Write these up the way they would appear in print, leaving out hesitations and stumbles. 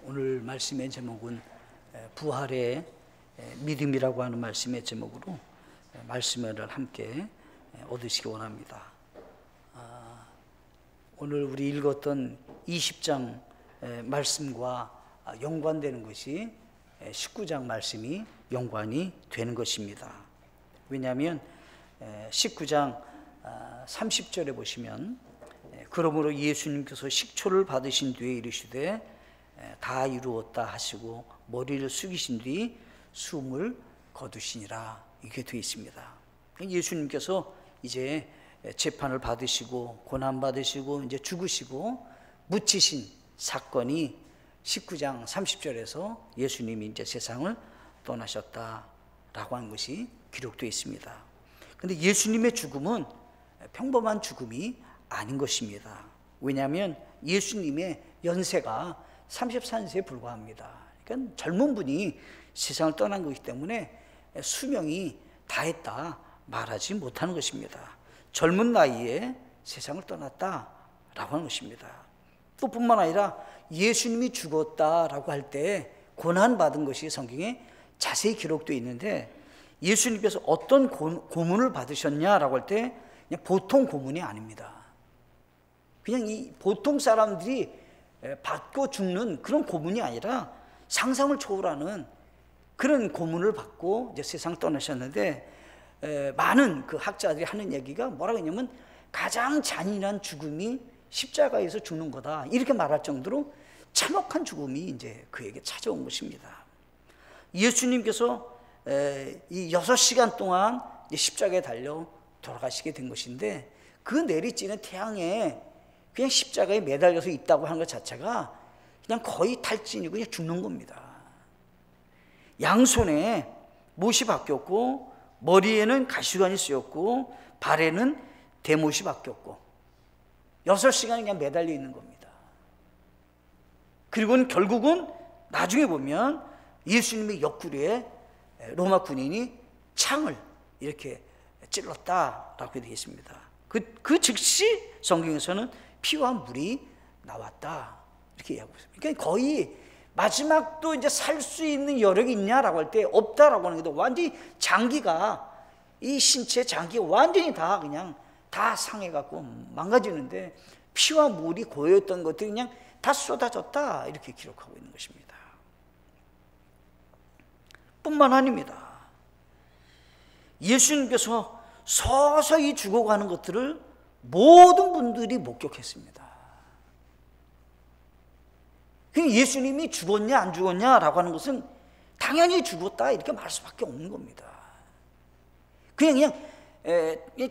오늘 말씀의 제목은 부활의 믿음이라고 하는 말씀의 제목으로 말씀을 함께 얻으시기 원합니다. 오늘 우리 읽었던 20장 말씀과 연관되는 것이 19장 말씀이 연관이 되는 것입니다. 왜냐하면 19장 30절에 보시면 그러므로 예수님께서 식초를 받으신 뒤에 이르시되 다 이루었다 하시고 머리를 숙이신 뒤 숨을 거두시니라, 이게 되어 있습니다. 예수님께서 이제 재판을 받으시고 고난 받으시고 이제 죽으시고 묻히신 사건이 19장 30절에서 예수님이 이제 세상을 떠나셨다라고 하는 것이 기록되어 있습니다. 그런데 예수님의 죽음은 평범한 죽음이 아닌 것입니다. 왜냐하면 예수님의 연세가 34세에 불과합니다. 그러니까 젊은 분이 세상을 떠난 것이기 때문에 수명이 다했다 말하지 못하는 것입니다. 젊은 나이에 세상을 떠났다라고 하는 것입니다. 또 뿐만 아니라 예수님이 죽었다라고 할 때 고난받은 것이 성경에 자세히 기록되어 있는데, 예수님께서 어떤 고문을 받으셨냐라고 할 때 그냥 보통 고문이 아닙니다. 그냥 이 보통 사람들이 받고 죽는 그런 고문이 아니라 상상을 초월하는 그런 고문을 받고 이제 세상을 떠나셨는데, 많은 그 학자들이 하는 얘기가 뭐라고 했냐면 가장 잔인한 죽음이 십자가에서 죽는 거다, 이렇게 말할 정도로 참혹한 죽음이 이제 그에게 찾아온 것입니다. 예수님께서 이 6시간 동안 십자가에 달려 돌아가시게 된 것인데, 그 내리쬐는 태양에 그냥 십자가에 매달려서 있다고 하는 것 자체가 그냥 거의 탈진이고 그냥 죽는 겁니다. 양손에 못이 박혔고 머리에는 가시관이 쓰였고 발에는 대못이 박혔고 6시간 그냥 매달려 있는 겁니다. 그리고는 결국은 나중에 보면 예수님의 옆구리에 로마 군인이 창을 이렇게 찔렀다라고 되어 있습니다. 그 즉시 성경에서는 피와 물이 나왔다 이렇게 이야기하고 있습니다. 그러니까 거의 마지막도 이제 살 수 있는 여력이 있냐라고 할 때 없다라고 하는 게, 완전히 장기가, 이 신체 장기가 완전히 다 그냥 다 상해갖고 망가지는데 피와 물이 고여있던 것들이 그냥 다 쏟아졌다 이렇게 기록하고 있는 것입니다. 뿐만 아닙니다. 예수님께서 서서히 죽어가는 것들을 모든 분들이 목격했습니다. 예수님이 죽었냐 안 죽었냐라고 하는 것은 당연히 죽었다 이렇게 말할 수밖에 없는 겁니다. 그냥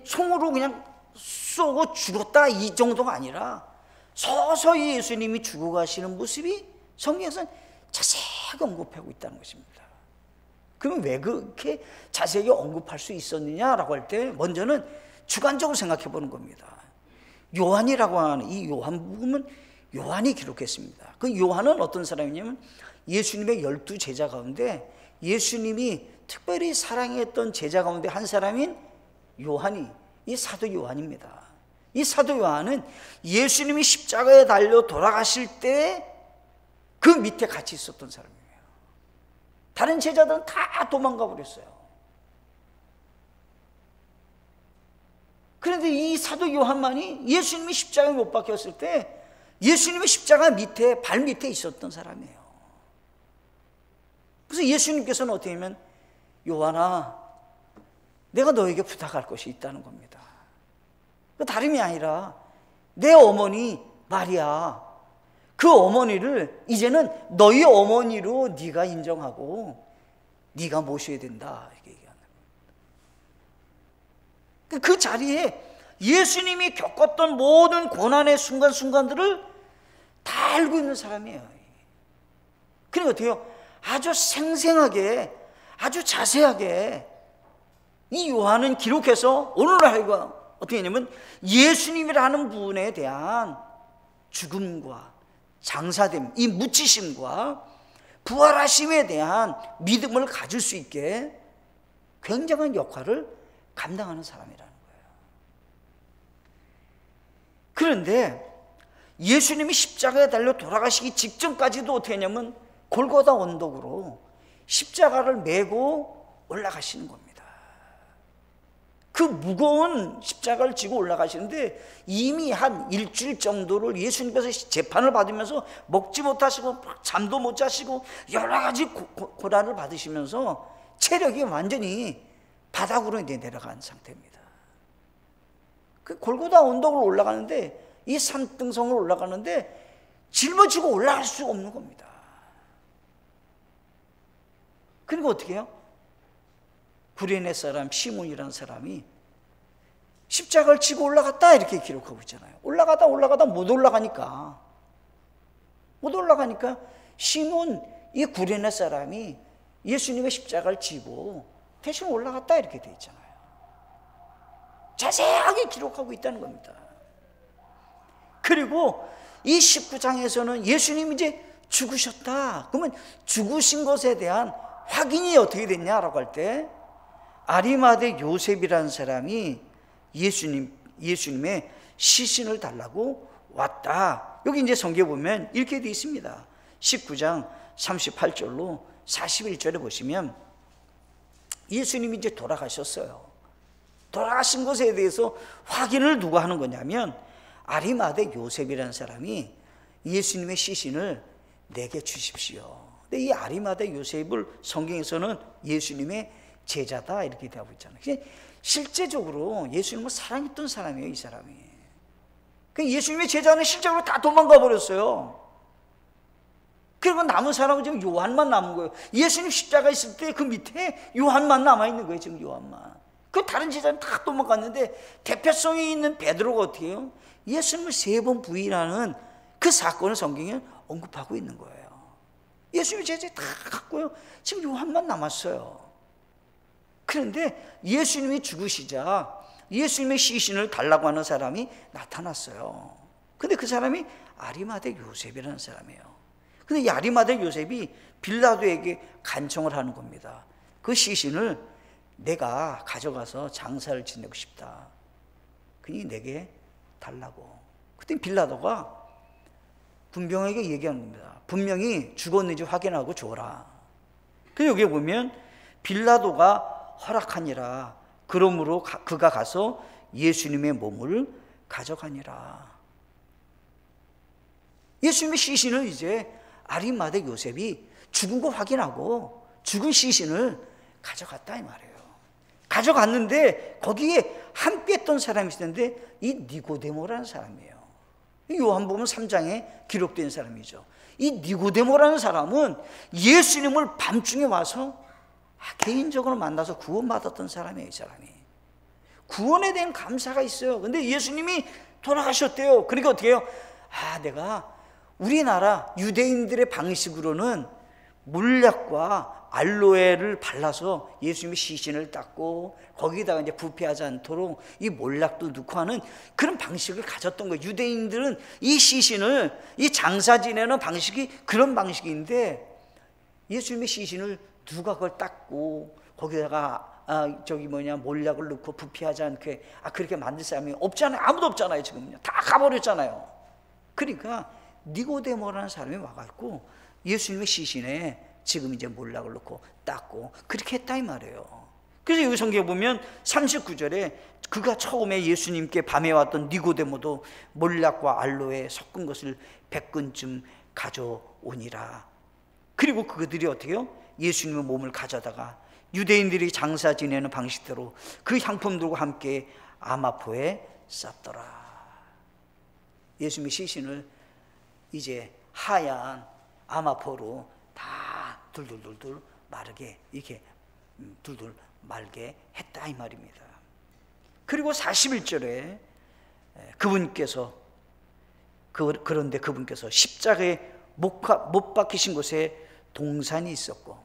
총으로 그냥 쏘고 죽었다 이 정도가 아니라 서서히 예수님이 죽어가시는 모습이 성경에서는 자세하게 언급하고 있다는 것입니다. 그러면 왜 그렇게 자세하게 언급할 수 있었느냐라고 할 때 먼저는 주관적으로 생각해 보는 겁니다. 요한이라고 하는 이 요한복음은 요한이 기록했습니다. 그 요한은 어떤 사람이냐면 예수님의 12 제자 가운데 예수님이 특별히 사랑했던 제자 가운데 한 사람인 요한이, 이 사도 요한입니다. 이 사도 요한은 예수님이 십자가에 달려 돌아가실 때 그 밑에 같이 있었던 사람이에요. 다른 제자들은 다 도망가 버렸어요. 그런데 이 사도 요한만이 예수님이 십자가에 못 박혔을 때 예수님의 십자가 밑에, 발 밑에 있었던 사람이에요. 그래서 예수님께서는 어떻게 하면, 요한아, 내가 너에게 부탁할 것이 있다는 겁니다. 그 다름이 아니라 내 어머니 마리아, 그 어머니를 이제는 너희 어머니로 네가 인정하고 네가 모셔야 된다 이렇게 얘기하는 겁니다. 그 자리에 예수님이 겪었던 모든 고난의 순간순간들을 다 알고 있는 사람이에요. 그러니까 어때요? 아주 생생하게, 아주 자세하게 이 요한은 기록해서 오늘 하여금 어떻게 했냐면 예수님이라는 분에 대한 죽음과 장사됨, 이 묻히심과 부활하심에 대한 믿음을 가질 수 있게 굉장한 역할을 감당하는 사람이라는 거예요. 그런데 예수님이 십자가에 달려 돌아가시기 직전까지도 어떻게 했냐면 골고다 언덕으로 십자가를 메고 올라가시는 겁니다. 그 무거운 십자가를 지고 올라가시는데 이미 한 일주일 정도를 예수님께서 재판을 받으면서 먹지 못하시고 잠도 못 자시고 여러 가지 고난을 받으시면서 체력이 완전히 바닥으로 이제 내려간 상태입니다. 그 골고다 언덕을 올라가는데 이 산등성을 올라가는데 짊어지고 올라갈 수 없는 겁니다. 그리고 어떻게 해요? 구레네 사람 시몬이라는 사람이 십자가를 지고 올라갔다 이렇게 기록하고 있잖아요. 올라가다 못 올라가니까 시몬 이 구레네 사람이 예수님의 십자가를 지고 대신 올라갔다 이렇게 돼 있잖아요. 자세하게 기록하고 있다는 겁니다. 그리고 이 19장에서는 예수님이 이제 죽으셨다. 그러면 죽으신 것에 대한 확인이 어떻게 됐냐라고 할 때 아리마대 요셉이라는 사람이 예수님의 시신을 달라고 왔다. 여기 이제 성경에 보면 이렇게 되어 있습니다. 19장 38절로 41절에 보시면 예수님이 이제 돌아가셨어요. 돌아가신 것에 대해서 확인을 누가 하는 거냐면 아리마대 요셉이라는 사람이 예수님의 시신을 내게 주십시오. 근데 이 아리마대 요셉을 성경에서는 예수님의 제자다 이렇게 되고 있잖아요. 실제적으로 예수님을 사랑했던 사람이에요, 이 사람이. 예수님의 제자는 실제로 다 도망가 버렸어요. 그리고 남은 사람은 지금 요한만 남은 거예요. 예수님 십자가 있을 때 그 밑에 요한만 남아 있는 거예요, 지금 요한만. 그 다른 제자는 다 도망갔는데 대표성이 있는 베드로가 어떻게 해요? 예수님을 3번 부인하는 그 사건을 성경에 언급하고 있는 거예요. 예수님의 제자 다 갔고요. 지금 요한만 남았어요. 그런데 예수님이 죽으시자 예수님의 시신을 달라고 하는 사람이 나타났어요. 근데 그 사람이 아리마대 요셉이라는 사람이에요. 근데 이 아리마대 요셉이 빌라도에게 간청을 하는 겁니다. 그 시신을 내가 가져가서 장사를 지내고 싶다. 그니 내게 달라고. 그때 빌라도가 분명하게 얘기하는 겁니다. 분명히 죽었는지 확인하고 줘라. 그래서 여기에 보면 빌라도가 허락하니라. 그러므로 그가 가서 예수님의 몸을 가져가니라. 예수님의 시신을 이제 아리마대 요셉이 죽은 거 확인하고 죽은 시신을 가져갔다 이 말이에요. 가져갔는데 거기에 함께 했던 사람이 있었는데 이 니고데모라는 사람이에요. 요한복음 3장에 기록된 사람이죠. 이 니고데모라는 사람은 예수님을 밤중에 와서 개인적으로 만나서 구원받았던 사람이에요. 이 사람이 구원에 대한 감사가 있어요. 근데 예수님이 돌아가셨대요. 그러니까 어떻게 해요? 내가 우리나라 유대인들의 방식으로는 물약과 알로에를 발라서 예수님의 시신을 닦고 거기다가 이제 부패하지 않도록 이 몰약도 넣고 하는 그런 방식을 가졌던 거예요. 유대인들은 이 시신을 이 장사 지내는 방식이 그런 방식인데 예수님의 시신을 누가 그걸 닦고 거기다가 몰약을 넣고 부패하지 않게 그렇게 만들 사람이 없잖아요. 아무도 없잖아요. 지금요. 다 가버렸잖아요. 그러니까 니고데모라는 사람이 와갖고 예수님의 시신에 지금 이제 몰락을 넣고 닦고 그렇게 했다 이 말이에요. 그래서 여기 성경에 보면 39절에 그가 처음에 예수님께 밤에 왔던 니고데모도 몰락과 알로에 섞은 것을 100근쯤 가져오니라. 그리고 그들이 어떻게 해요? 예수님의 몸을 가져다가 유대인들이 장사 지내는 방식대로 그 향품들과 함께 아마포에 쌌더라. 예수님의 시신을 이제 하얀 아마포로 다 둘둘둘둘 마르게 이렇게 둘둘 말게 했다 이 말입니다. 그리고 41절에 그런데 그분께서 십자가에 못 박히신 곳에 동산이 있었고,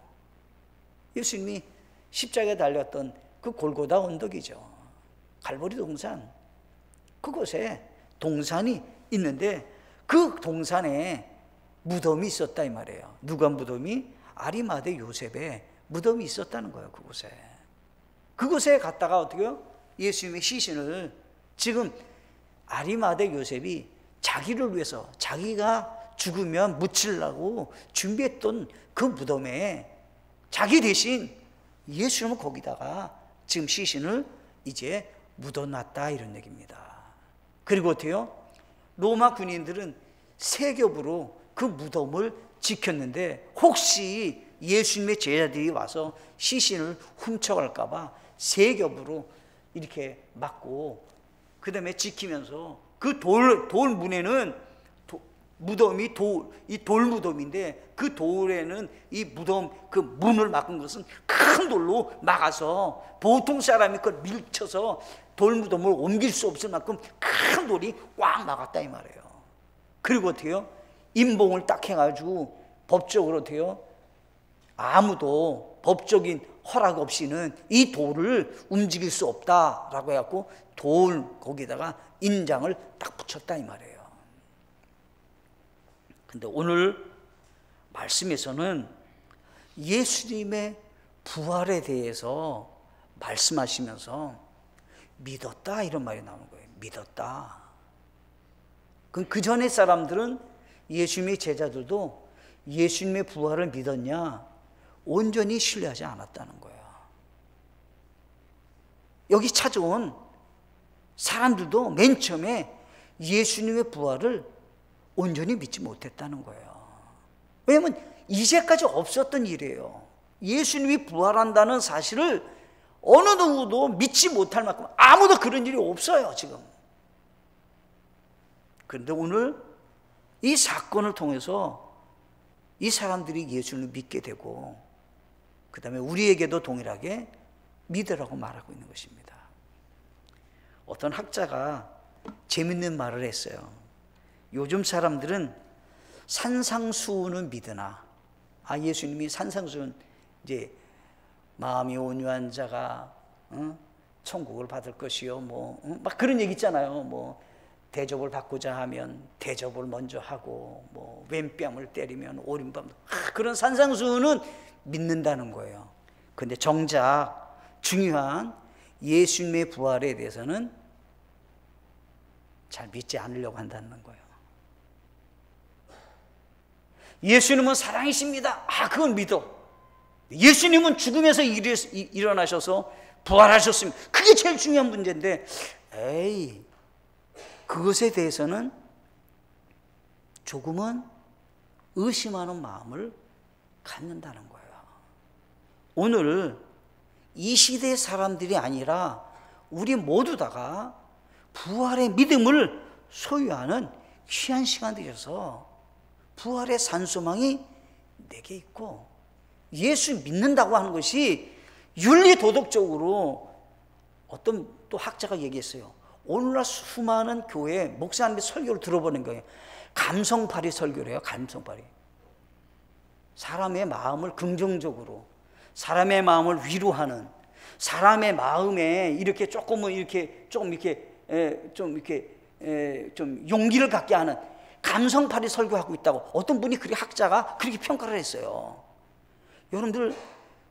예수님이 십자가에 달렸던 그 골고다 언덕이죠. 갈보리 동산. 그곳에 동산이 있는데 그 동산에 무덤이 있었다 이 말이에요. 누가 무덤이? 아리마대 요셉의 무덤이 있었다는 거예요. 그곳에 갔다가 어떻게 해요? 예수님의 시신을 지금 아리마대 요셉이 자기를 위해서 자기가 죽으면 묻히려고 준비했던 그 무덤에 자기 대신 예수님은 거기다가 지금 시신을 이제 묻어놨다, 이런 얘기입니다. 그리고 어때요? 로마 군인들은 세 겹으로 그 무덤을 지켰는데 혹시 예수님의 제자들이 와서 시신을 훔쳐갈까 봐 세 겹으로 이렇게 막고 그 다음에 지키면서 그 돌 문에는 무덤이 이 돌무덤인데 그 돌에는 이 무덤 그 문을 막은 것은 큰 돌로 막아서 보통 사람이 그걸 밀쳐서 돌무덤을 옮길 수 없을 만큼 큰 돌이 꽉 막았다, 이 말이에요. 그리고 어때요? 임봉을 딱 해가지고 법적으로 어때요? 아무도 법적인 허락 없이는 이 돌을 움직일 수 없다라고 해갖고 돌 거기다가 인장을 딱 붙였다, 이 말이에요. 근데 오늘 말씀에서는 예수님의 부활에 대해서 말씀하시면서 믿었다, 이런 말이 나오는 거예요. 믿었다. 그럼 그 전에 사람들은, 예수님의 제자들도 예수님의 부활을 믿었냐? 온전히 신뢰하지 않았다는 거예요. 여기 찾아온 사람들도 맨 처음에 예수님의 부활을 온전히 믿지 못했다는 거예요. 왜냐하면 이제까지 없었던 일이에요. 예수님이 부활한다는 사실을 어느 누구도 믿지 못할 만큼 아무도 그런 일이 없어요, 지금. 그런데 오늘 이 사건을 통해서 이 사람들이 예수를 믿게 되고 그 다음에 우리에게도 동일하게 믿으라고 말하고 있는 것입니다. 어떤 학자가 재밌는 말을 했어요. 요즘 사람들은 산상수훈은 믿으나, 예수님이 산상수훈, 이제 마음이 온유한 자가 천국을 받을 것이요, 막 그런 얘기 있잖아요. 대접을 받고자 하면 대접을 먼저 하고, 왼뺨을 때리면 오른뺨, 그런 산상수훈은 믿는다는 거예요. 그런데 정작 중요한 예수님의 부활에 대해서는 잘 믿지 않으려고 한다는 거예요. 예수님은 사랑이십니다. 그건 믿어. 예수님은 죽음에서 일어나셔서 부활하셨습니다. 그게 제일 중요한 문제인데, 그것에 대해서는 조금은 의심하는 마음을 갖는다는 거예요. 오늘 이 시대의 사람들이 아니라 우리 모두 다가 부활의 믿음을 소유하는 귀한 시간들이어서 부활의 산소망이 내게 있고, 예수 믿는다고 하는 것이 윤리 도덕적으로, 어떤 또 학자가 얘기했어요. 오늘날 수많은 교회 목사님의 설교를 들어보는 거예요. 감성파리 설교를 해요. 감성파리. 사람의 마음을 긍정적으로, 사람의 마음을 위로하는, 사람의 마음에 이렇게 좀 용기를 갖게 하는 감성파리 설교하고 있다고 어떤 분이, 학자가 그렇게 평가를 했어요. 여러분들,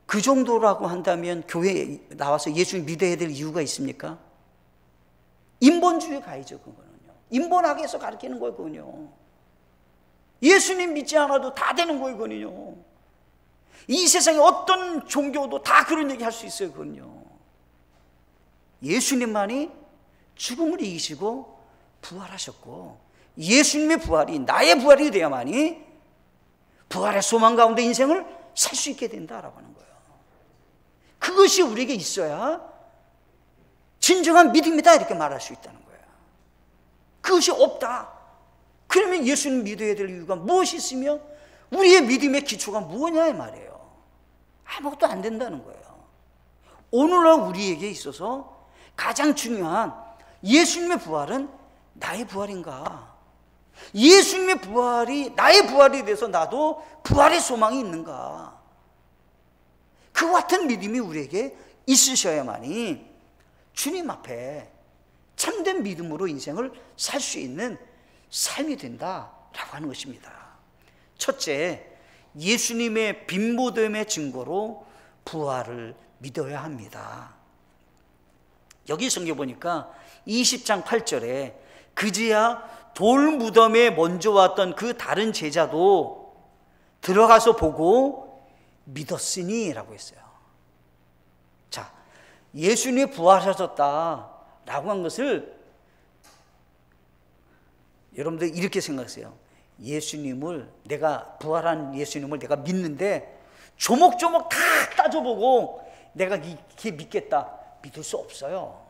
그 정도라고 한다면 교회에 나와서 예수 믿어야 될 이유가 있습니까? 인본주의 가야죠, 그거는요. 인본학에 해서 가르치는 거예요, 그거는요. 예수님 믿지 않아도 다 되는 거예요, 그거는요. 이 세상에 어떤 종교도 다 그런 얘기 할 수 있어요, 그거는요. 예수님만이 죽음을 이기시고 부활하셨고, 예수님의 부활이 나의 부활이 되어야만이 부활의 소망 가운데 인생을 살 수 있게 된다라고 하는 거예요. 그것이 우리에게 있어야 진정한 믿음이다, 이렇게 말할 수 있다는 거예요. 그것이 없다, 그러면 예수님 믿어야 될 이유가 무엇이 있으며 우리의 믿음의 기초가 무엇냐, 이 말이에요. 아무것도 안 된다는 거예요. 오늘날 우리에게 있어서 가장 중요한 예수님의 부활은 나의 부활인가? 예수님의 부활이 나의 부활이 돼서 나도 부활의 소망이 있는가? 그 같은 믿음이 우리에게 있으셔야만이 주님 앞에 참된 믿음으로 인생을 살 수 있는 삶이 된다라고 하는 것입니다. 첫째, 예수님의 빈모됨의 증거로 부활을 믿어야 합니다. 여기 성경 보니까 20장 8절에 그제야 돌 무덤에 먼저 왔던 그 다른 제자도 들어가서 보고 믿었으니 라고 했어요. 자, 예수님이 부활하셨다라고 한 것을 여러분들 이렇게 생각하세요. 예수님을, 내가 부활한 예수님을 내가 믿는데 조목조목 다 따져보고 내가 이렇게 믿겠다, 믿을 수 없어요.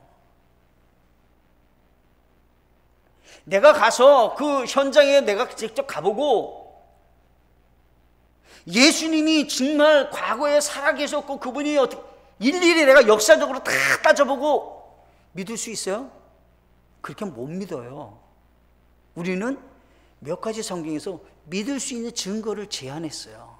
내가 가서 그 현장에 내가 직접 가보고 예수님이 정말 과거에 살아계셨고 그분이 어떻게 일일이 내가 역사적으로 다 따져보고 믿을 수 있어요? 그렇게 못 믿어요. 우리는 몇 가지 성경에서 믿을 수 있는 증거를 제안했어요.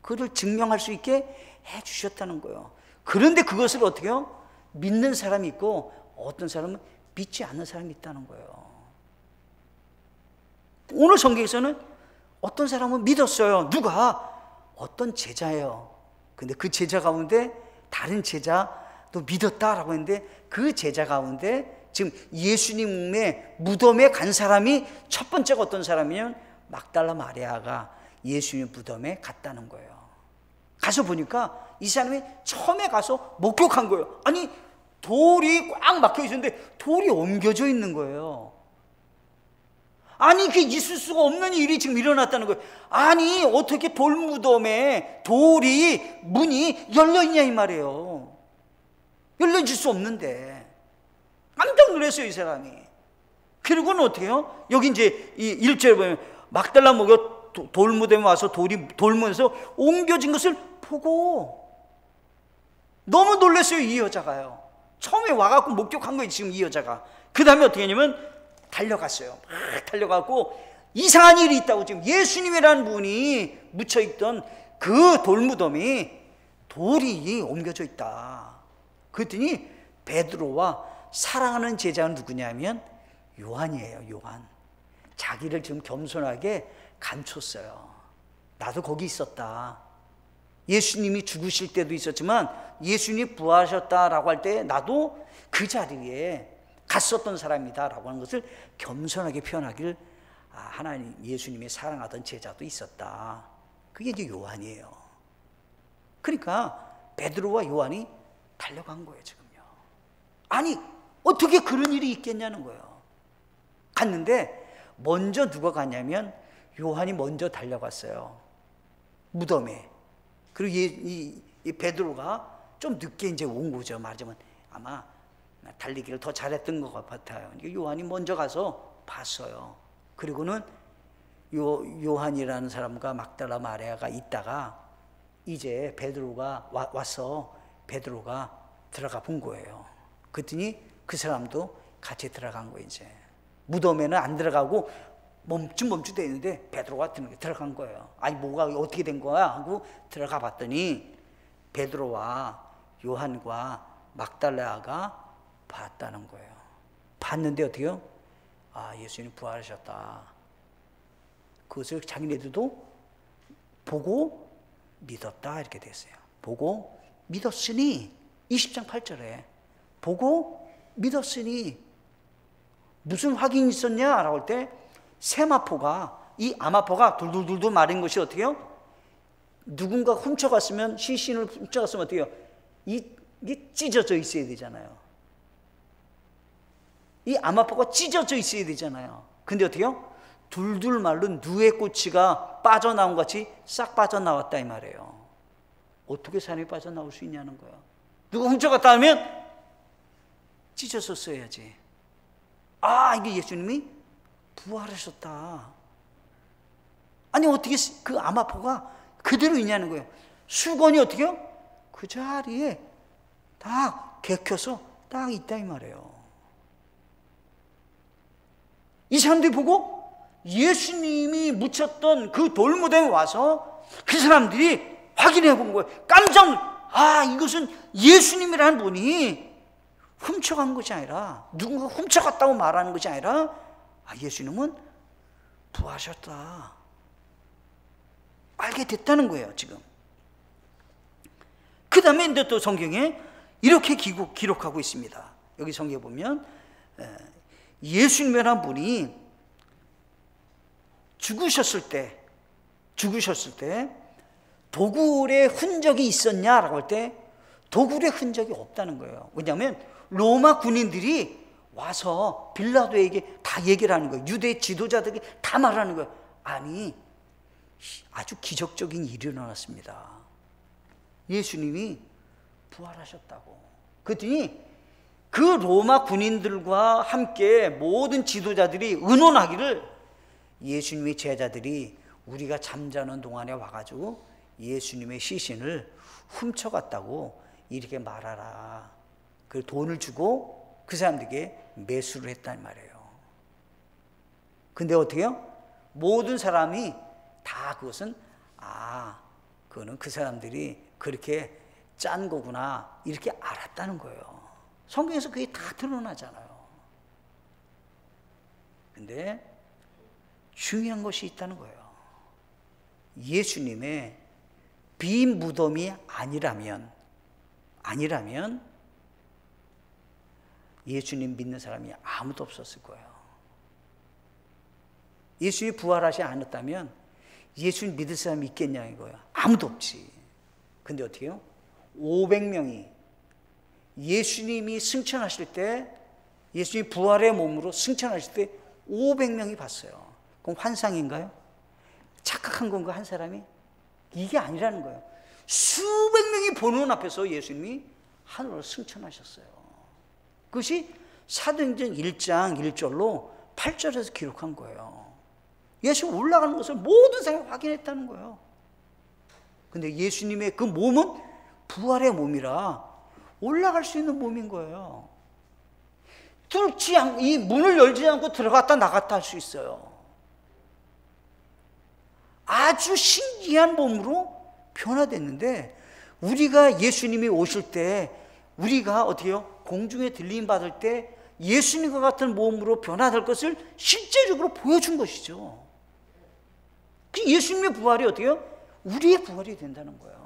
그를 증명할 수 있게 해주셨다는 거예요. 그런데 그것을 어떻게 해요? 믿는 사람이 있고 어떤 사람은 믿지 않는 사람이 있다는 거예요. 오늘 성경에서는 어떤 사람은 믿었어요. 누가? 어떤 제자예요. 근데 그 제자 가운데 다른 제자도 믿었다라고 했는데 그 제자 가운데 지금 예수님의 무덤에 간 사람이 첫 번째가 어떤 사람이냐면 막달라 마리아가 예수님 무덤에 갔다는 거예요. 가서 보니까 이 사람이 처음에 가서 목격한 거예요. 아니, 돌이 꽉 막혀 있었는데 돌이 옮겨져 있는 거예요. 아니, 그게 있을 수가 없는 일이 지금 일어났다는 거예요. 아니, 어떻게 돌무덤에 돌이 문이 열려있냐 이 말이에요. 열려질 수 없는데 깜짝 놀랐어요, 이 사람이. 그리고는 어떻게 해요? 여기 이제 이 1절에 보면 막달라 마리아가 돌무덤에 와서 돌무덤에서 옮겨진 것을 보고 너무 놀랐어요, 이 여자가요. 처음에 와갖고 목격한 거예요, 지금 이 여자가. 그 다음에 어떻게 했냐면 달려갔어요. 막 달려가고 이상한 일이 있다고. 지금 예수님이라는 분이 묻혀있던 그 돌무덤이 돌이 옮겨져 있다. 그랬더니 베드로와 사랑하는 제자는 누구냐면 요한이에요. 요한. 자기를 지금 겸손하게 감췄어요. 나도 거기 있었다. 예수님이 죽으실 때도 있었지만 예수님이 부활하셨다라고 할 때 나도 그 자리에 갔었던 사람이다 라고 하는 것을 겸손하게 표현하길, 하나님 예수님이 사랑하던 제자도 있었다. 그게 이제 요한이에요. 그러니까 베드로와 요한이 달려간 거예요, 지금요. 아니, 어떻게 그런 일이 있겠냐는 거예요. 갔는데 먼저 누가 갔냐면 요한이 먼저 달려갔어요, 무덤에. 그리고 이 베드로가 좀 늦게 이제 온 거죠. 말하자면 아마 달리기를 더 잘했던 것 같아요. 요한이 먼저 가서 봤어요. 그리고는 요한이라는 사람과 막달라 마리아가 있다가 이제 베드로가 와서 베드로가 들어가 본 거예요. 그랬더니 그 사람도 같이 들어간 거예요. 이제 무덤에는 안 들어가고 멈춤돼 있는데 베드로가 들어간 거예요. 아니, 뭐가 어떻게 된 거야 하고 들어가 봤더니 베드로와 요한과 막달라가 봤다는 거예요. 봤는데 어떻게요? 예수님 부활하셨다. 그것을 자기네들도 보고 믿었다 이렇게 됐어요. 보고 믿었으니 20장 8절에 보고 믿었으니 무슨 확인이 있었냐라고 할 때 세마포가, 이 아마포가 둘둘둘둘 마른 것이 어떻게 해요? 누군가 훔쳐갔으면, 시신을 훔쳐갔으면 어떻게 해요? 이게 찢어져 있어야 되잖아요. 이 아마포가 찢어져 있어야 되잖아요. 근데 어떻게 해요? 둘둘 마른 누에 꼬치가 빠져나온 것 같이 싹 빠져나왔다 이 말이에요. 어떻게 사람이 빠져나올 수 있냐는 거예요. 누가 훔쳐갔다 하면 찢어서 써야지. 이게 예수님이 부활하셨다. 아니, 어떻게 그 아마포가 그대로 있냐는 거예요. 수건이 어떻게 해요? 그 자리에 딱 개켜서 딱 있다 이 말이에요. 이 사람들이 보고 예수님이 묻혔던 그 돌무덤에 와서 그 사람들이 확인해 본 거예요. 이것은 예수님이라는 분이 훔쳐간 것이 아니라, 누군가 훔쳐갔다고 말하는 것이 아니라 예수님은 부활하셨다. 알게 됐다는 거예요, 지금. 그 다음에 이제 또 성경에 이렇게 기록하고 있습니다. 여기 성경에 보면 예수님이라는 분이 죽으셨을 때 도굴의 흔적이 있었냐라고 할 때 도굴의 흔적이 없다는 거예요. 왜냐하면 로마 군인들이 와서 빌라도에게 다 얘기를 하는 거예요. 유대 지도자들에게 다 말하는 거예요. 아니, 아주 기적적인 일이 일어났습니다. 예수님이 부활하셨다고. 그랬더니 그 로마 군인들과 함께 모든 지도자들이 의논하기를, 예수님의 제자들이 우리가 잠자는 동안에 와가지고 예수님의 시신을 훔쳐갔다고 이렇게 말하라. 그 돈을 주고 그 사람들에게 매수를 했단 말이에요. 근데 어떻게 해요? 모든 사람이 다 그것은 그거는 그 사람들이 그렇게 짠 거구나 이렇게 알았다는 거예요. 성경에서 그게 다 드러나잖아요. 근데 중요한 것이 있다는 거예요. 예수님의 빈 무덤이 아니라면 예수님 믿는 사람이 아무도 없었을 거예요. 예수님이 부활하지 않았다면 예수님 믿을 사람이 있겠냐 이거예요. 아무도 없지. 근데 어떻게 해요? 500명이 예수님이 승천하실 때, 예수님이 부활의 몸으로 승천하실 때 500명이 봤어요. 그럼 환상인가요? 착각한 건가 한 사람이? 이게 아니라는 거예요. 수백 명이 보는 앞에서 예수님이 하늘로 승천하셨어요. 그것이 사도행전 1장 1절로 8절에서 기록한 거예요. 예수 올라가는 것을 모든 사람이 확인했다는 거예요. 근데 예수님의 그 몸은 부활의 몸이라 올라갈 수 있는 몸인 거예요. 이 문을 열지 않고 들어갔다 나갔다 할 수 있어요. 아주 신기한 몸으로 변화됐는데, 우리가 예수님이 오실 때 우리가 어떻게 해요? 공중에 들림 받을 때 예수님과 같은 몸으로 변화될 것을 실제적으로 보여준 것이죠. 예수님의 부활이 어떻게 해요? 우리의 부활이 된다는 거예요.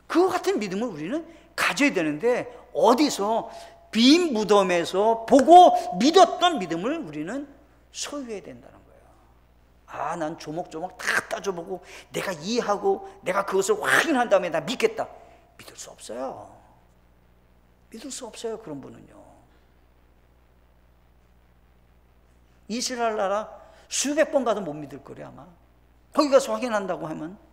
그와 같은 믿음을 우리는 가져야 되는데, 어디서 빈 무덤에서 보고 믿었던 믿음을 우리는 소유해야 된다는 거예요. 난 조목조목 다 따져보고 내가 이해하고 내가 그것을 확인한 다음에 나 믿겠다. 믿을 수 없어요. 믿을 수 없어요. 그런 분은요. 이스라엘 나라 수백 번 가도 못 믿을 거래 아마. 거기 가서 확인한다고 하면.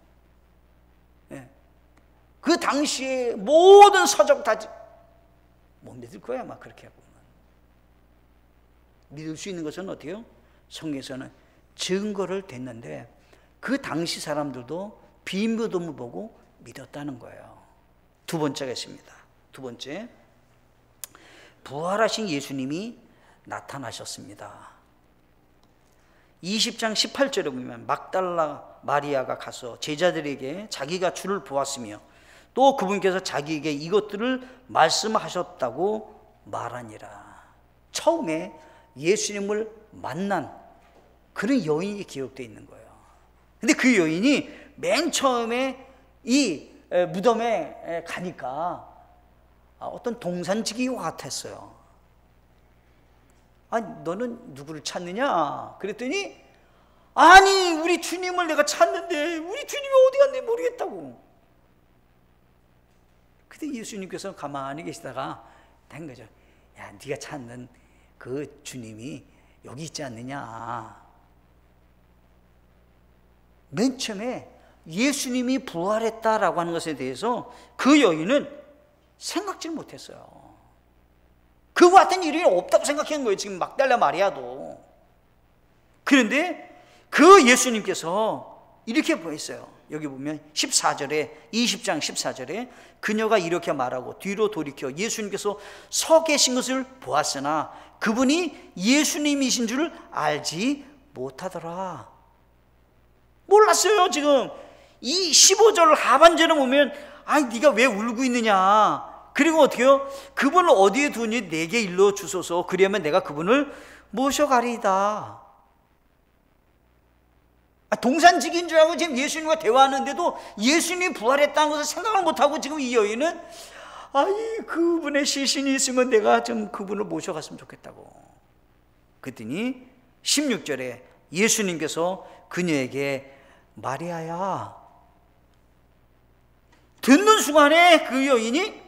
그 당시에 모든 서적 다 못 믿을 거야 아마. 그렇게 보면 믿을 수 있는 것은 어떻게 해요? 성경에서는 증거를 댔는데 그 당시 사람들도 빈 무덤을 보고 믿었다는 거예요. 두 번째가 있습니다. 두 번째, 부활하신 예수님이 나타나셨습니다. 20장 18절에 보면 막달라 마리아가 가서 제자들에게 자기가 주를 보았으며 또 그분께서 자기에게 이것들을 말씀하셨다고 말하니라. 처음에 예수님을 만난 그런 여인이 기록되어 있는 거예요. 근데 그 여인이 맨 처음에 이 무덤에 가니까 어떤 동산지기와 같았어요. 너는 누구를 찾느냐? 그랬더니 아니 우리 주님을 내가 찾는데 우리 주님이 어디 갔는지 모르겠다고. 그때 예수님께서 가만히 계시다가 된 거죠. 야, 네가 찾는 그 주님이 여기 있지 않느냐. 맨 처음에 예수님이 부활했다라고 하는 것에 대해서 그 여인은 생각지를 못했어요. 그와 같은 일이 없다고 생각한 거예요. 지금 막달라 마리아도. 그런데 그 예수님께서 이렇게 보였어요. 여기 보면 14절에 20장 14절에 그녀가 이렇게 말하고 뒤로 돌이켜 예수님께서 서 계신 것을 보았으나 그분이 예수님이신 줄 알지 못하더라. 몰랐어요. 지금 이 15절 하반절에 보면 네가 왜 울고 있느냐. 그리고 어떻게 해요? 그분을 어디에 두니 내게 일러 주소서. 그리하면 내가 그분을 모셔가리이다. 동산지기인 줄 알고 지금 예수님과 대화하는데도 예수님이 부활했다는 것을 생각을 못하고 지금 이 여인은 그분의 시신이 있으면 내가 좀 그분을 모셔갔으면 좋겠다고. 그랬더니 16절에 예수님께서 그녀에게 마리아야, 듣는 순간에 그 여인이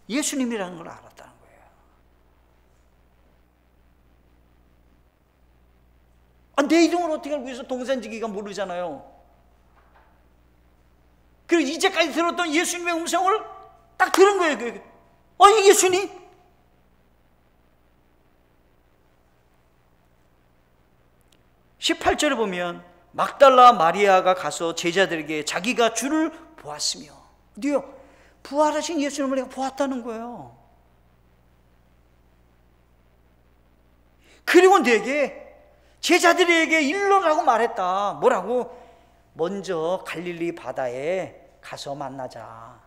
예수님이라는 걸 알았다는 거예요. 내 이름을 어떻게 알고 있어? 동산지기가 모르잖아요. 그리고 이제까지 들었던 예수님의 음성을 딱 들은 거예요. 이게 예수님? 18절에 보면 막달라 마리아가 가서 제자들에게 자기가 주를 보았으며, 어디요? 부활하신 예수님을 내가 보았다는 거예요. 그리고 내게 제자들에게 일러라고 말했다. 뭐라고? 먼저 갈릴리 바다에 가서 만나자.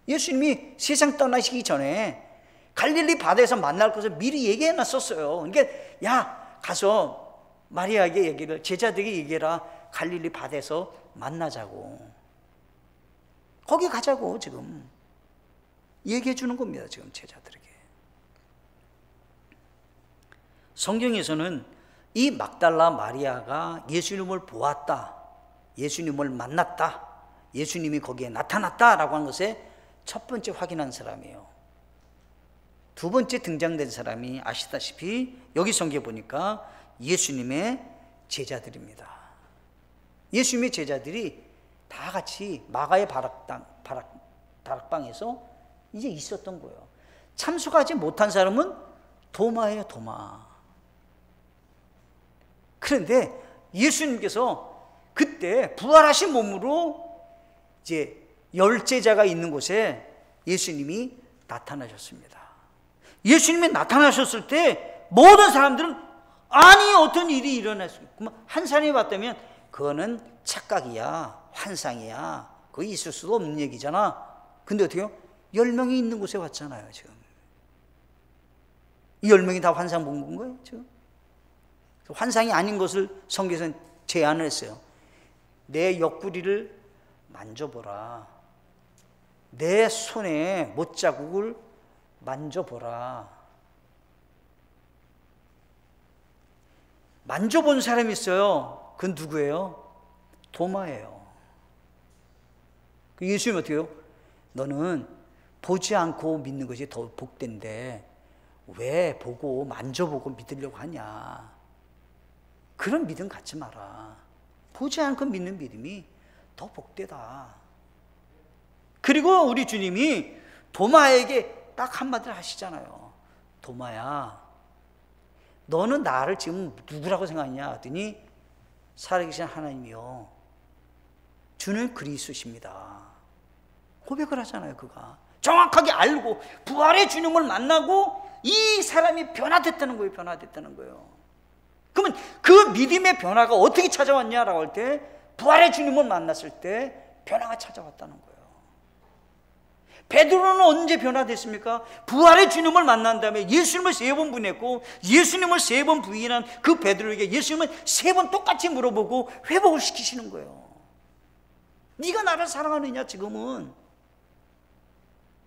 예수님이 세상 떠나시기 전에 갈릴리 바다에서 만날 것을 미리 얘기해 놨었어요. 그러니까 야, 가서 마리아에게 얘기를, 제자들에게 얘기해라. 갈릴리 바다에서 만나자고. 거기 가자고 지금 얘기해 주는 겁니다. 지금 제자들에게. 성경에서는 이 막달라 마리아가 예수님을 보았다, 예수님을 만났다, 예수님이 거기에 나타났다라고 하는 것에 첫 번째 확인한 사람이에요. 두 번째 등장된 사람이 아시다시피 여기 성경에 보니까 예수님의 제자들입니다. 예수님의 제자들이 다 같이 마가의 다락방에서 이제 있었던 거예요. 참석하지 못한 사람은 도마예요, 도마. 그런데 예수님께서 그때 부활하신 몸으로 이제 열제자가 있는 곳에 예수님이 나타나셨습니다. 예수님이 나타나셨을 때 모든 사람들은 아니 어떤 일이 일어났습니까? 한 사람이 봤다면 그거는 착각이야, 환상이야, 그거 있을 수도 없는 얘기잖아. 근데 어떻게요? 10명이 있는 곳에 왔잖아요. 지금 이 10명이 다 환상 본 건가요? 지금 환상이 아닌 것을 성경에서는 제안을 했어요. 내 옆구리를 만져보라, 내 손에 못자국을 만져보라. 만져본 사람이 있어요. 그건 누구예요? 도마예요. 예수님이 어떻게 해요? 너는 보지 않고 믿는 것이 더 복된데 왜 보고 만져보고 믿으려고 하냐. 그런 믿음 갖지 마라. 보지 않고 믿는 믿음이 더 복되다. 그리고 우리 주님이 도마에게 딱 한마디를 하시잖아요. 도마야, 너는 나를 지금 누구라고 생각하냐 하더니 살아계신 하나님이요, 주는 그리스도십니다. 고백을 하잖아요. 그가 정확하게 알고 부활의 주님을 만나고 이 사람이 변화됐다는 거예요. 변화됐다는 거예요. 그러면 그 믿음의 변화가 어떻게 찾아왔냐라고 할 때 부활의 주님을 만났을 때 변화가 찾아왔다는 거예요. 베드로는 언제 변화됐습니까? 부활의 주님을 만난 다음에 예수님을 3번 부인했고 예수님을 3번 부인한 그 베드로에게 예수님은 3번 똑같이 물어보고 회복을 시키시는 거예요. 네가 나를 사랑하느냐 지금은.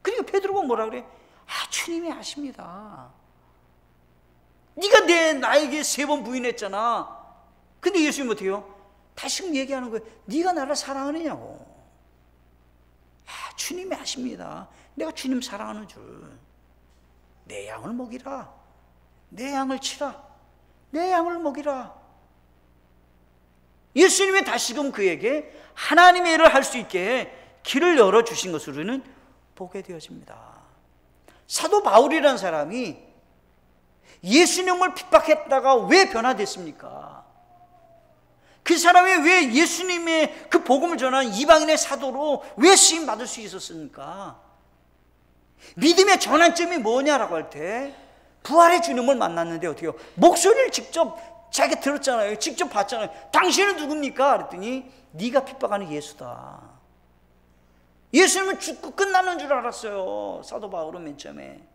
그러니까 베드로가 뭐라 그래? 주님이 아십니다. 네가 나에게 3번 부인했잖아. 근데 예수님은 어떻게 해요? 다시금 얘기하는 거예요. 네가 나를 사랑하느냐고. 주님이 아십니다. 내가 주님 사랑하는 줄. 내 양을 먹이라. 내 양을 치라. 내 양을 먹이라. 예수님이 다시금 그에게 하나님의 일을 할 수 있게 길을 열어주신 것으로는 보게 되어집니다. 사도 바울이라는 사람이 예수님을 핍박했다가 왜 변화됐습니까? 그 사람이 왜 예수님의 그 복음을 전하는 이방인의 사도로 왜 쓰임받을 수 있었습니까? 믿음의 전환점이 뭐냐라고 할 때 부활의 주님을 만났는데 어떻게 해요? 목소리를 직접 자기가 들었잖아요. 직접 봤잖아요. 당신은 누굽니까? 그랬더니 네가 핍박하는 예수다. 예수님은 죽고 끝나는 줄 알았어요. 사도 바울은 맨 처음에.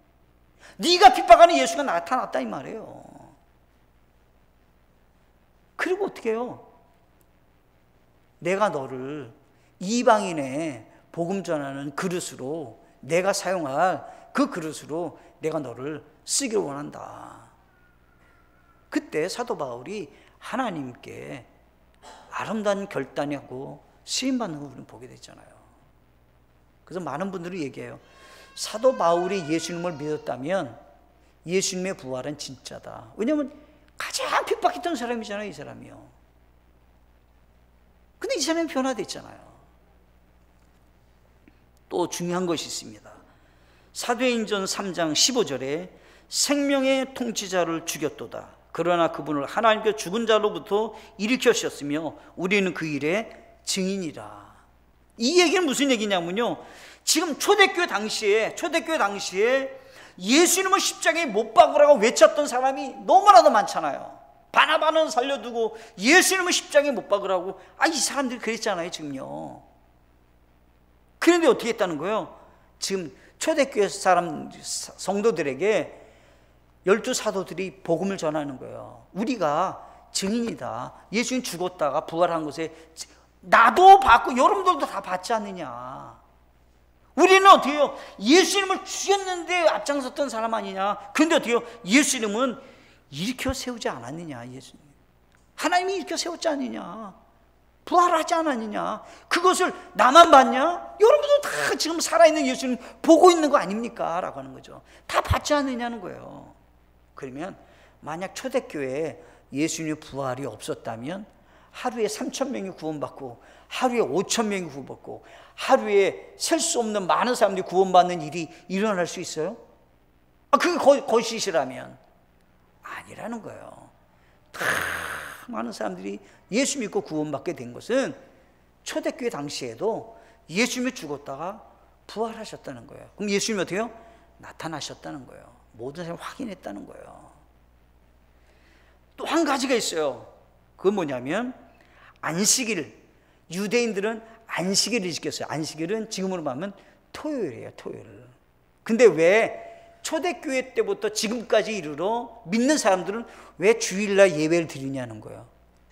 네가 핍박하는 예수가 나타났다 이 말이에요. 그리고 어떻게 해요? 내가 너를 이방인의 복음 전하는 그릇으로, 내가 사용할 그 그릇으로 내가 너를 쓰기를 원한다. 그때 사도 바울이 하나님께 아름다운 결단하고 쓰임받는 걸 우리는 보게 됐잖아요. 그래서 많은 분들이 얘기해요. 사도 바울이 예수님을 믿었다면 예수님의 부활은 진짜다. 왜냐하면 가장 핍박했던 사람이잖아요, 이 사람이요. 근데 이 사람이 변화됐잖아요. 또 중요한 것이 있습니다. 사도행전 3장 15절에 생명의 통치자를 죽였도다. 그러나 그분을 하나님께 죽은 자로부터 일으키셨으며 우리는 그 일의 증인이라. 이 얘기는 무슨 얘기냐면요, 지금 초대교회 당시에 예수님을 십자가에 못 박으라고 외쳤던 사람이 너무나도 많잖아요. 바나바는 살려두고 예수님을 십자가에 못 박으라고, 이 사람들이 그랬잖아요 지금요. 그런데 어떻게 했다는 거예요? 지금 초대교회 사람 성도들에게 12사도들이 복음을 전하는 거예요. 우리가 증인이다. 예수님 죽었다가 부활한 것에 나도 받고 여러분들도 다 받지 않느냐. 우리는 어떻게 해요? 예수님을 죽였는데 앞장섰던 사람 아니냐. 그런데 어떻게 해요? 예수님은 일으켜 세우지 않았느냐. 예수님 하나님이 일으켜 세웠지 않느냐. 부활하지 않았느냐. 그것을 나만 봤냐? 여러분도 다 지금 살아있는 예수님 보고 있는 거 아닙니까? 라고 하는 거죠. 다 받지 않느냐는 거예요. 그러면 만약 초대교회에 예수님의 부활이 없었다면 하루에 3,000명이 구원받고 하루에 5,000명이 구원받고 하루에 셀 수 없는 많은 사람들이 구원받는 일이 일어날 수 있어요? 그게 거짓이라면 아니라는 거예요. 다 많은 사람들이 예수 믿고 구원받게 된 것은 초대교회 당시에도 예수님이 죽었다가 부활하셨다는 거예요. 그럼 예수님이 어떻게 해요? 나타나셨다는 거예요. 모든 사람이 확인했다는 거예요. 또 한 가지가 있어요. 그건 뭐냐면 안식일. 유대인들은 안식일을 지켰어요. 안식일은 지금으로 말하면 토요일이에요. 토요일. 근데 왜 초대교회 때부터 지금까지 이르러 믿는 사람들은 왜 주일날 예배를 드리냐는 거예요.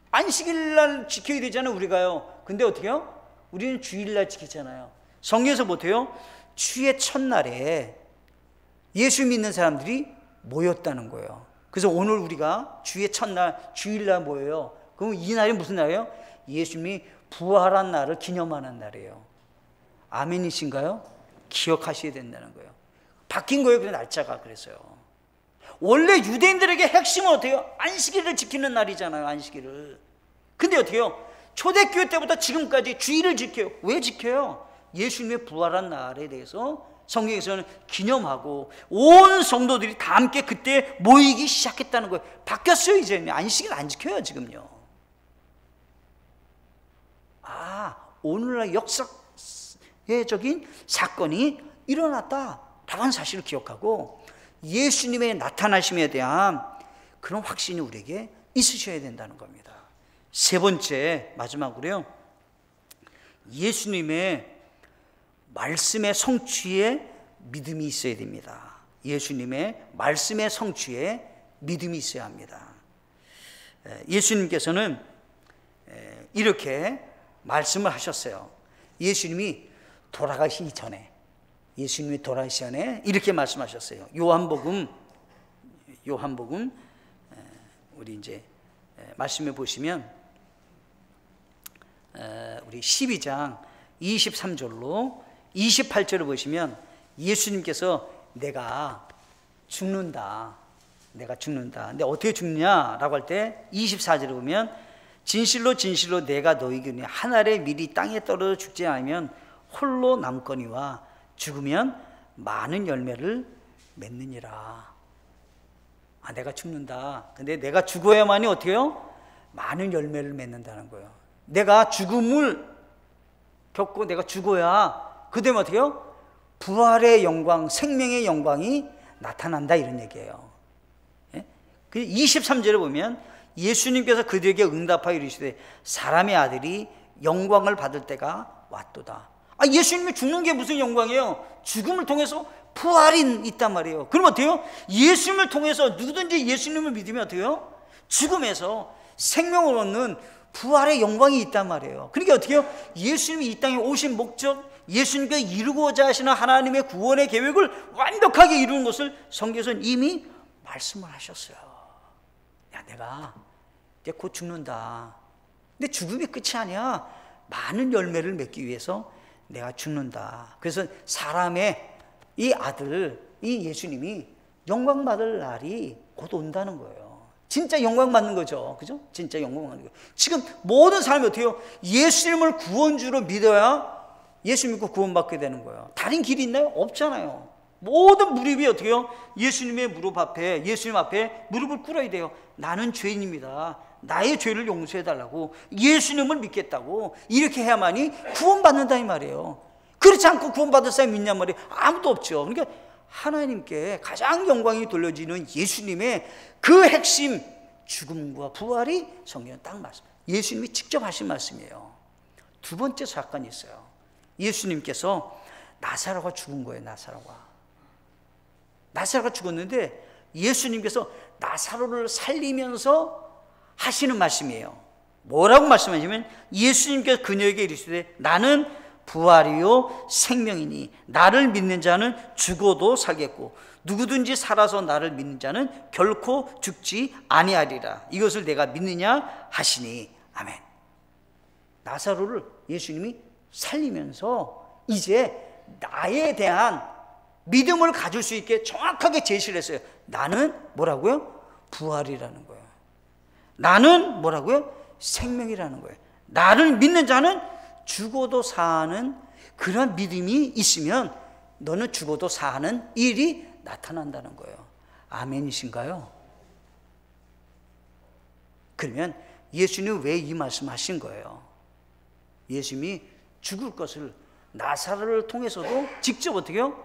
안식일날 지켜야 되잖아요, 우리가요. 근데 어떻게 해요? 우리는 주일날 지키잖아요. 성경에서 못해요? 주의 첫날에 예수 믿는 사람들이 모였다는 거예요. 그래서 오늘 우리가 주의 첫날, 주일날 모여요. 그럼 이 날이 무슨 날이에요? 예수님이 부활한 날을 기념하는 날이에요. 아멘이신가요? 기억하셔야 된다는 거예요. 바뀐 거예요, 그 날짜가. 그래서요. 원래 유대인들에게 핵심은 어떻게 해요? 안식일을 지키는 날이잖아요, 안식일을. 근데 어떻게 해요? 초대교회 때부터 지금까지 주일을 지켜요. 왜 지켜요? 예수님의 부활한 날에 대해서 성경에서는 기념하고 온 성도들이 다 함께 그때 모이기 시작했다는 거예요. 바뀌었어요. 이제는 안식일 안 지켜요 지금요. 오늘날 역사적인 사건이 일어났다라고 하는 사실을 기억하고 예수님의 나타나심에 대한 그런 확신이 우리에게 있으셔야 된다는 겁니다. 세 번째, 마지막으로요, 예수님의 말씀의 성취에 믿음이 있어야 됩니다. 예수님의 말씀의 성취에 믿음이 있어야 합니다. 예수님께서는 이렇게 말씀을 하셨어요. 예수님이 돌아가시기 전에 이렇게 말씀하셨어요. 요한복음 우리 이제 말씀해 보시면 우리 12장 23절로 28절을 보시면 예수님께서 내가 죽는다. 근데 어떻게 죽느냐라고 할 때 24절을 보면 진실로 진실로 내가 너희에게 이르노니 한 알의 밀이 땅에 떨어져 죽지 않으면 홀로 남거니와 죽으면 많은 열매를 맺느니라. 내가 죽는다. 근데 내가 죽어야만이 어떻게 해요? 많은 열매를 맺는다는 거예요. 내가 죽음을 겪고 내가 죽어야 그 다음에 어떻게 해요? 부활의 영광, 생명의 영광이 나타난다, 이런 얘기예요. 23절에 보면 예수님께서 그들에게 응답하여 이르시되 사람의 아들이 영광을 받을 때가 왔도다. 예수님이 죽는 게 무슨 영광이에요? 죽음을 통해서 부활이 있단 말이에요. 그럼 어때요? 예수님을 통해서 누구든지 예수님을 믿으면 어때요? 죽음에서 생명을 얻는 부활의 영광이 있단 말이에요. 그러니까 어떻게 해요? 예수님이 이 땅에 오신 목적, 예수님께 이루고자 하시는 하나님의 구원의 계획을 완벽하게 이루는 것을 성경에서는 이미 말씀을 하셨어요. 야, 내가 이제 곧 죽는다. 근데 죽음이 끝이 아니야. 많은 열매를 맺기 위해서 내가 죽는다. 그래서 사람의 이 아들, 이 예수님이 영광받을 날이 곧 온다는 거예요. 진짜 영광받는 거죠. 그죠? 진짜 영광받는 거예요. 지금 모든 사람이 어떻게 해요? 예수님을 구원주로 믿어야 예수 믿고 구원받게 되는 거예요. 다른 길이 있나요? 없잖아요. 모든 무릎이 어떻게 해요? 예수님의 무릎 앞에, 예수님 앞에 무릎을 꿇어야 돼요. 나는 죄인입니다. 나의 죄를 용서해달라고, 예수님을 믿겠다고, 이렇게 해야만이 구원받는다 이 말이에요. 그렇지 않고 구원받을 사람이 믿냔 말이에요. 아무도 없죠. 그러니까 하나님께 가장 영광이 돌려지는 예수님의 그 핵심, 죽음과 부활이 성경에 딱 말씀. 예수님이 직접 하신 말씀이에요. 두 번째 사건이 있어요. 예수님께서 나사로가 죽은 거예요. 나사로가 죽었는데 예수님께서 나사로를 살리면서 하시는 말씀이에요. 뭐라고 말씀하시면, 예수님께서 그녀에게 이르시되 나는 부활이요 생명이니 나를 믿는 자는 죽어도 살겠고 누구든지 살아서 나를 믿는 자는 결코 죽지 아니하리라. 이것을 내가 믿느냐 하시니. 아멘. 나사로를 예수님이 살리면서 이제 나에 대한 믿음을 가질 수 있게 정확하게 제시를 했어요. 나는 뭐라고요? 부활이라는 거예요. 나는 뭐라고요? 생명이라는 거예요. 나를 믿는 자는 죽어도 사는 그런 믿음이 있으면 너는 죽어도 사는 일이 나타난다는 거예요. 아멘이신가요? 그러면 예수님이 왜 이 말씀하신 거예요? 예수님이 죽을 것을 나사로를 통해서도 직접 어떻게 해요?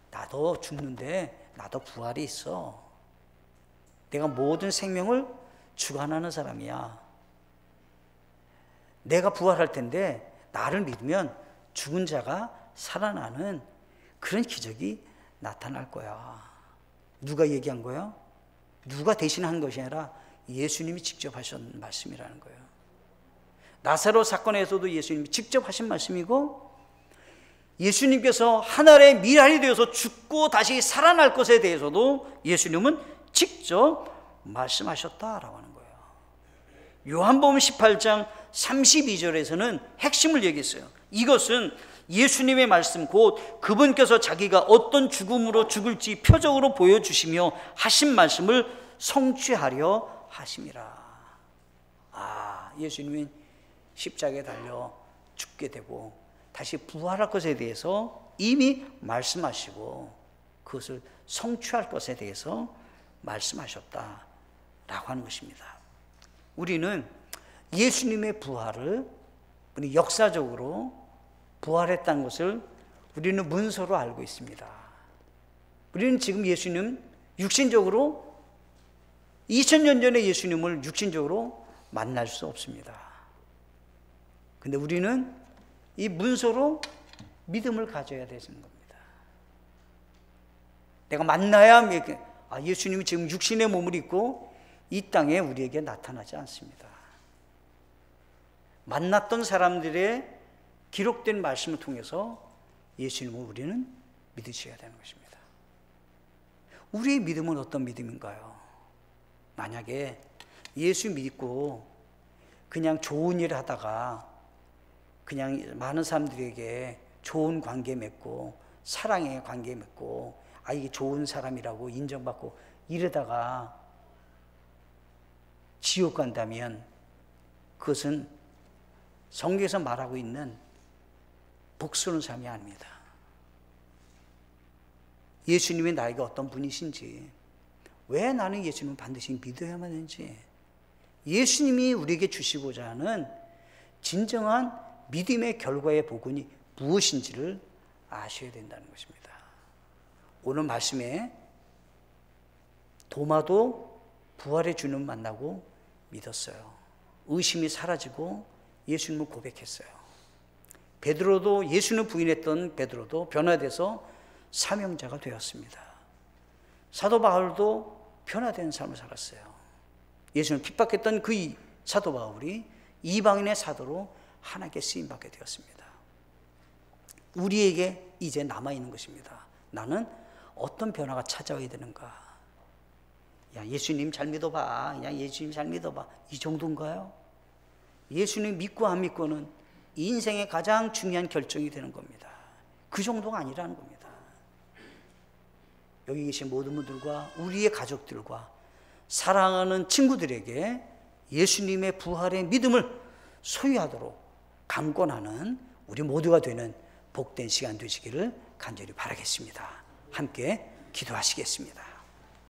나도 죽는데 나도 부활이 있어. 내가 모든 생명을 주관하는 사람이야. 내가 부활할 텐데 나를 믿으면 죽은 자가 살아나는 그런 기적이 나타날 거야. 누가 얘기한 거예요? 누가 대신한 것이 아니라 예수님이 직접 하신 말씀이라는 거예요. 나사로 사건에서도 예수님이 직접 하신 말씀이고, 예수님께서 하늘의 미랄이 되어서 죽고 다시 살아날 것에 대해서도 예수님은 직접 말씀하셨다라고 하는 거예요. 요한복음 18장 32절에서는 핵심을 얘기했어요. 이것은 예수님의 말씀, 곧 그분께서 자기가 어떤 죽음으로 죽을지 표적으로 보여주시며 하신 말씀을 성취하려 하심이라. 예수님이 십자가에 달려 죽게 되고 다시 부활할 것에 대해서 이미 말씀하시고 그것을 성취할 것에 대해서 말씀하셨다라고 하는 것입니다. 우리는 예수님의 부활을, 우리 역사적으로 부활했다는 것을 우리는 문서로 알고 있습니다. 우리는 지금 예수님 육신적으로 2000년 전에 예수님을 육신적으로 만날 수 없습니다. 근데 우리는 이 문서로 믿음을 가져야 되는 겁니다. 내가 만나야 예수님이 지금 육신의 몸을 입고 이 땅에 우리에게 나타나지 않습니다. 만났던 사람들의 기록된 말씀을 통해서 예수님을 우리는 믿으셔야 되는 것입니다. 우리의 믿음은 어떤 믿음인가요? 만약에 예수 믿고 그냥 좋은 일 하다가 그냥 많은 사람들에게 좋은 관계 맺고 사랑의 관계 맺고 이게 좋은 사람이라고 인정받고 이러다가 지옥 간다면 그것은 성경에서 말하고 있는 복수는 삶이 아닙니다. 예수님이 나에게 어떤 분이신지, 왜 나는 예수님을 반드시 믿어야만 하는지, 예수님이 우리에게 주시고자 하는 진정한 믿음의 결과의 복음이 무엇인지를 아셔야 된다는 것입니다. 오늘 말씀에 도마도 부활의 주님 만나고 믿었어요. 의심이 사라지고 예수님을 고백했어요. 베드로도, 예수님을 부인했던 베드로도 변화돼서 사명자가 되었습니다. 사도 바울도 변화된 삶을 살았어요. 예수님을 핍박했던 그 사도 바울이 이방인의 사도로 하나님께 쓰임받게 되었습니다. 우리에게 이제 남아있는 것입니다. 나는 어떤 변화가 찾아와야 되는가? 야, 예수님 잘 믿어봐. 야, 예수님 잘 믿어봐. 이 정도인가요? 예수님 믿고 안 믿고는 인생의 가장 중요한 결정이 되는 겁니다. 그 정도가 아니라는 겁니다. 여기 계신 모든 분들과 우리의 가족들과 사랑하는 친구들에게 예수님의 부활의 믿음을 소유하도록 강권하는 우리 모두가 되는 복된 시간 되시기를 간절히 바라겠습니다. 함께 기도하시겠습니다.